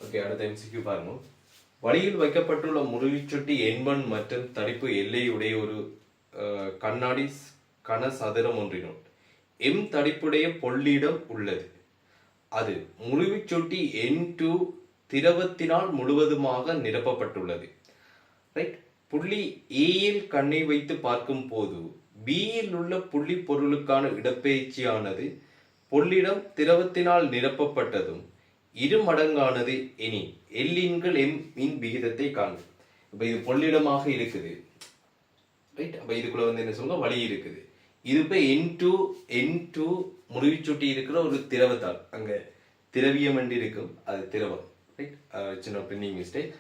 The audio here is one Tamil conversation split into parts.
ஓகே, அடுத்த எம்சிக்யூ பாருங்க. வழியில் வைக்கப்பட்டுள்ள முறிவுச்சுட்டி எண்பன் மற்றும் தடிப்பு எல்லையுடைய ஒரு கண்ணாடி கனசதுரம் ஒன்றினுள் எம் தடிப்புடைய பொல்லிடம் உள்ளது. அது முறிவுச்சுட்டி N2 திரவத்தினால் முழுவதுமாக நிரப்பப்பட்டுள்ளது. ரைட். புள்ளி ஏயில் கண்ணை வைத்து பார்க்கும் போது பியில் உள்ள புள்ளி பொருளுக்கான இடப்பெயர்ச்சியானது பொல்லிடம் திரவத்தினால் நிரப்பப்பட்டதும் இரு மடங்கானது எனின் எல்லின்கள் எம் இன் விகிதத்தை காணும். இப்ப இது பொல்லிடமாக இருக்குது. ரைட். அப்ப இதுக்குள்ள என்ன சொல்லுங்க, வழி இருக்குது. இது இப்ப N2 முறிவுச்சுட்டி இருக்கிற ஒரு திரவத்தால், அங்க திரவியம் என்று இருக்கும், அது திரவம். ரைட். சின்ன பிரிண்டிங் மிஸ்டேக்,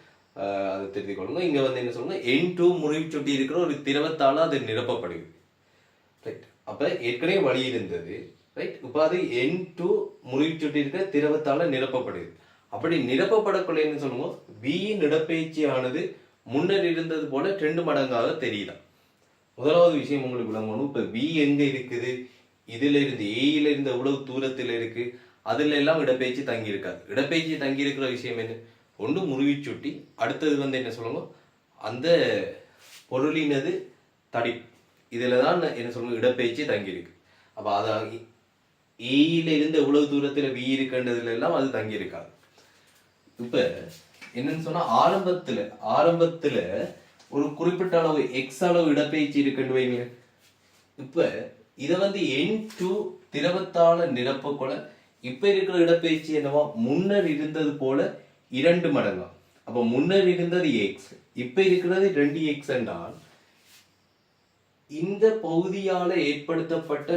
அதை தெரிந்து கொள்ளுங்க. இங்க என்ன சொல்லுங்க, N2 முறிவுச்சுட்டி இருக்கிற ஒரு திரவத்தால அது நிரப்பப்படுது. ரைட். அப்ப ஏற்கனவே வழி இருந்தது. ரைட். இப்ப அது N2 முறிவுச்சுட்டி இருக்கிற திரவத்தால நிரப்பப்படுது. அப்படி நிரப்பப்படக்குள்ள என்ன சொல்லுங்க, Bயின் இடப்பெயர்ச்சியானது முன்னர் இருந்தது போல 2 மடங்காக தெரியுதா. முதலாவது விஷயம் உங்களுக்கு விளங்கணும். இப்ப B எங்க இருக்குது, இதுல இருந்து ஏயில இருந்து எவ்வளவு தூரத்தில் இருக்கு, அதுல எல்லாம் இடப்பெயர்ச்சி தங்கி இருக்காது. இடப்பெயர்ச்சி தங்கி இருக்கிற விஷயம் என்ன, ஒன்று முறிவுச்சுட்டி, அடுத்தது என்ன சொல்லுங்க, அந்த பொருளினது தடிப்பு. இதுலதான் என்ன சொல்லுங்க, இடப்பெயர்ச்சி தங்கி இருக்கு. அப்ப அது ஏயில இருந்து எவ்வளவு தூரத்துல B இருக்குன்றதுல எல்லாம் அது தங்கி இருக்காது. இப்ப என்னன்னு சொன்னா, ஆரம்பத்துல ஒரு குறிப்பிட்ட அளவு எக்ஸ் அளவு இடப்பெயர்ச்சி இருக்குன்னு வைங்க. இப்ப இத N2 திரவத்தால நிரப்பக்கூட இப்ப இருக்கிற இடப்பெயர்ச்சி என்னவா, முன்னர் இருந்தது போல 2 மடங்கா. அப்ப முன்னர் இருந்தது எக்ஸ், இப்ப இருக்கிறது 2x என்றால் இந்த பகுதியால ஏற்படுத்தப்பட்ட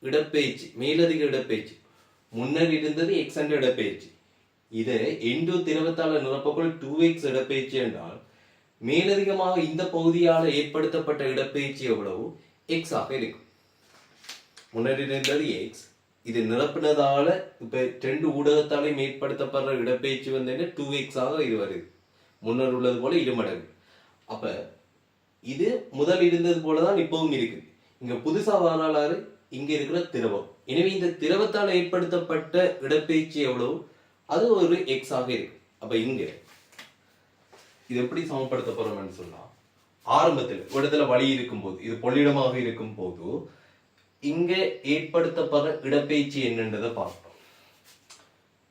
இடப்பெயர்ச்சி, மேலதிக இடப்பெயர்ச்சி, முன்னர் இருந்தது எக்ஸ் என்ற இடப்பெயர்ச்சி, இதை N2 திரவத்தால நிரப்பக்கூட 2x இடப்பெயர்ச்சி என்றால் மேலதிகமாக இந்த பகுதியால ஏற்படுத்தப்பட்ட இடப்பெயர்ச்சி எவ்வளவு, எக்ஸ் ஆக இருக்கும். முன்னாடி இருந்தது எக்ஸ், இது நிரப்பினதால இப்ப 2 ஊடகத்தாலையும் ஏற்படுத்தப்படுற இடப்பெயர்ச்சி 2x ஆக இது வருது. முன்னர் உள்ளது போல 2 மடங்கு. அப்ப இது முதல் இருந்தது போலதான் இப்பவும் இருக்கு. இங்க புதுசா வரலாறு இங்க இருக்கிற திரவம். எனவே இந்த திரவத்தால் ஏற்படுத்தப்பட்ட இடப்பெயர்ச்சி எவ்வளவு, அது ஒரு எக்ஸ் ஆக இருக்கு. அப்ப இங்க இது எப்படி சமப்படுத்த போறோம்னு சொன்னா, ஆரம்பத்தில் இடத்துல வழி இருக்கும் போது, இது பொல்லிடமாக இருக்கும் போது இங்க ஏற்படுத்தப்படுற இடப்பெயர்ச்சி என்னன்றதை பார்ப்போம்.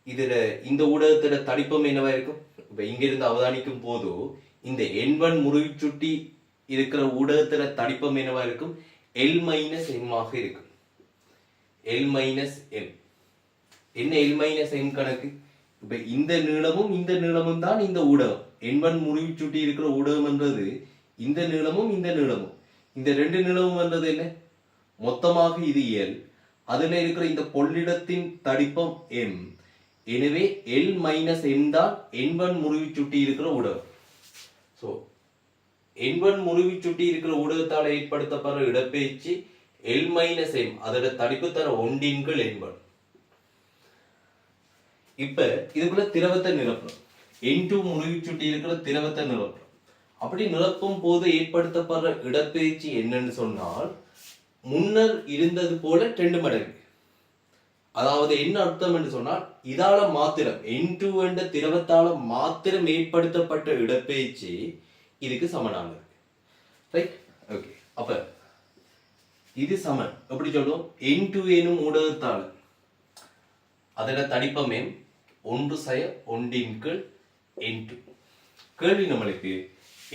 இதுல இந்த ஊடகத்துல தடிப்பம் என்னவா இருக்கும். இப்ப இங்க இருந்து அவதானிக்கும் போது இந்த N1 முறிவுச்சுட்டி இருக்கிற ஊடகத்துல தடிப்பம் என்னவா இருக்கும், L-M ஆக இருக்கும். L-M என்ன L-M கணக்கு. இப்ப இந்த நீளமும் இந்த நீளமும் தான் இந்த ஊடகம். N1 முறிவுச்சுட்டி இருக்கிற ஊடகம் என்றது இந்த நீளமும் இந்த நீளமும், இந்த 2 நீளமும் என்றது என்ன, மொத்தமாக இது L. அதுல இருக்கிற இந்த பொல்லிடத்தின் தடிப்பம் M. எனவே L-M தான் N1 முறிவுச்சுட்டி இருக்கிற ஊடகம். சோ N1 முறிவுச்சுட்டி இருக்கிற ஊடகத்தால் ஏற்படுத்தப்படுற இடப்பெயர்ச்சி L-M, அதோட தடிப்பு தர 1 N1. இப்ப இதுக்குள்ள திரவத்தை நிரப்பணும். N2 முறிவுச்சுட்டி இருக்கிற திரவத்தை நிரப்பணும். அப்படி நிரப்பும் போது ஏற்படுத்தப்படுற இடப்பெயர்ச்சி என்னன்னு சொன்னால், முன்னர் இருந்தது போல 2 மடங்கு. அதாவது என்ன அர்த்தம் என்று சொன்னால், இதால மாத்திரம் N2 என்ற திரவத்தால மாத்திரம் ஏற்படுத்தப்பட்ட இடப்பெயர்ச்சி இதுக்கு சமனானது. ரைட். ஓகே. அப்ப இது சமன் எப்படி சொல்லுவோம், N2 எனும் ஊடகத்தால அதோட தடிப்பம் M 1/1 N2. கேள்வி நம்மளுக்கு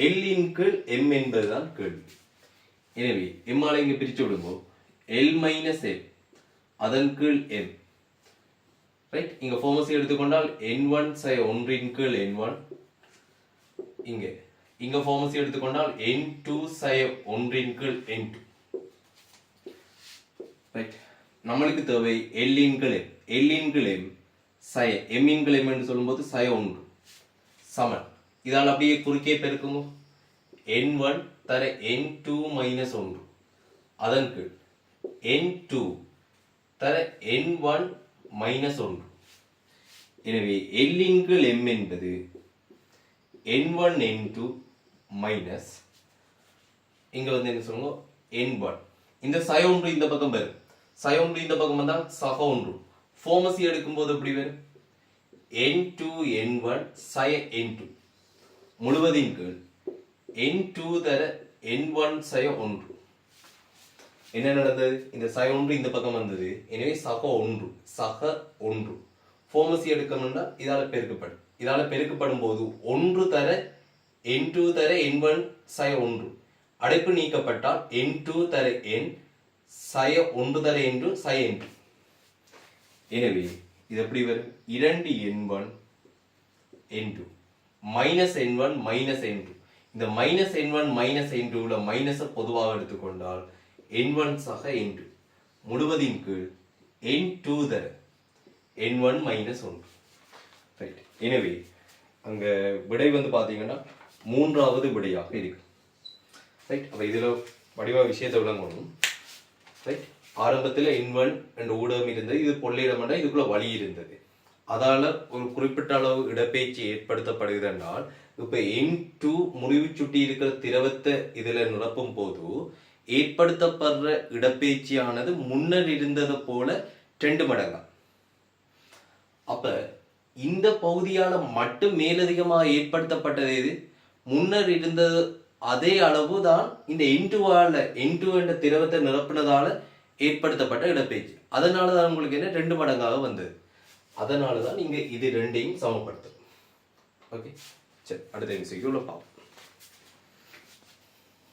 L/M என்பதுதான் கேள்வி. எனவே M ஆல இங்க பிரிச்சு விடும்போது L-M அதன் கீழ் M. ரைட். இங்க ஃபார்மசி எடுத்துக்கொண்டால் N1/1 N1. இங்க ஃபார்மசி எடுத்துக்கொண்டால் N2/1 N2. ரைட். நம்மளுக்கு தேவை L/M. M என்று சொல்லும்போது 1 சமன். இதால் அப்படியே குறுக்கே பெருக்குங்க. N1 தர N2 - 1 அதன் கீழ் N2 தர N1 - 1. எனவே L/M என்பது N1 N2 மைனஸ் இங்க என்ன சொல்லுங்க, N1. இந்த 1 இந்த பக்கம் வரும், 1 இந்த பக்கம் வந்தா 1. ஃபார்மசி எடுக்கும் போது எப்படி வரும், n2 n1 சய n2 முழுவதின் கீழ் n2 தர n1 சய 1. என்ன நடந்தது? இந்த சக 1 இந்த பக்கம் வந்தது. எனவே சக 1 ஃபார்மசி எடுக்கணும்னா இதால பெருக்கப்படும் போது 1 தர n2 தர n1 சய 1 அடைப்பு நீக்கப்பட்டால் n2 தர n சய 1 தர n2 சய n2. எனவே இது எப்படி வரும்? 2 n1 n2 minus n1 minus n2. இந்த மைனஸ் n1 மைனஸ் n2 உள்ள மைனஸை பொதுவாக எடுத்துக்கொண்டால் n1 சக n2 முழுவதின் கீழ் n2 தர n1 மைனஸ் 1. ரைட். எனவே அங்க விடை வந்து பாத்தீங்கன்னா மூன்றாவது விடையாக இருக்கு. ரைட். அப்ப இதுல வடிவ விஷயத்தை விளங்கணும். ரைட். ஆரம்பத்தில் n1 என்ற ஊடகம் இருந்தது. இது பொல்லிடம் என்ற இதுக்குள்ள வழி இருந்தது. அதால ஒரு குறிப்பிட்ட அளவு இடப்பெயர்ச்சி ஏற்படுத்தப்படுகிறது என்றால் இப்ப n2 முறிவு சுட்டி இருக்கிற திரவத்தை இதுல நிரப்பும் போது ஏற்படுத்தப்படுற இடப்பெயர்ச்சியானது முன்னர் இருந்தது போல 2 மடங்கா. அப்ப இந்த பகுதியால மட்டும் மேலதிகமாக ஏற்படுத்தப்பட்டது எது? முன்னர் இருந்தது அதே அளவு தான் இந்த n2 என்ற திரவத்தை நிரப்பினதால ஏற்படுத்தப்பட்ட இடப்பெயர்ச்சி. அதனாலதான் உங்களுக்கு என்ன 2 மடங்காக வந்தது. அதனாலதான் நீங்க இது ரெண்டையும் சமப்படுத்தும். ஓகே, சரி, அடுத்த MCQ பார்ப்போம்.